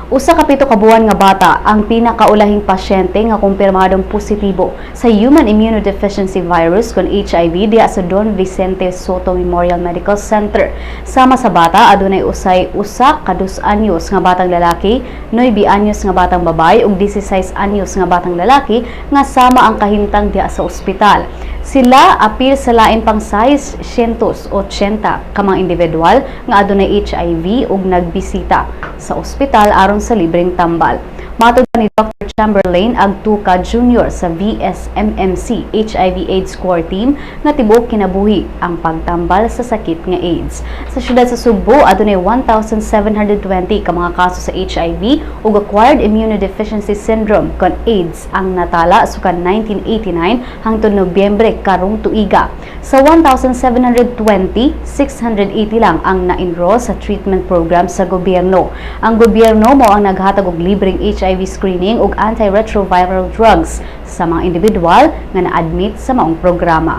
Usa ka pito ka buwan nga bata ang pinakaulahing pasyente nga kumpirmadong positibo sa Human Immunodeficiency Virus kon HIV diha sa Don Vicente Soto Memorial Medical Center. Sama sa bata adunay usa ka 2 anyos nga batang lalaki, 9 anyos nga batang babae ug 16 anyos nga batang lalaki nga sama ang kahimtang diha sa ospital. Sila apil sa lain pang 680 ka mga individual nga adunay HIV ug nagbisita sa ospital aron sa libreng tambal. Matod ni Dr. Chamberlain Agtuca Jr. sa VSMMC HIV/AIDS Core Team nga tibuok kinabuhi ang pagtambal sa sakit nga AIDS. Sa syudad sa Subo adunay 1,720 ka mga kaso sa HIV ug acquired immunodeficiency syndrome kon AIDS ang natala sukan 1989 hangtod Nobyembre karong tuiga. Sa 1,720, 680 lang ang na-enroll sa treatment program sa gobyerno. Ang gobyerno mao ang naghatag og libreng HIV screening ug antiretroviral drugs sa mga individual nga na-admit sa maong programa.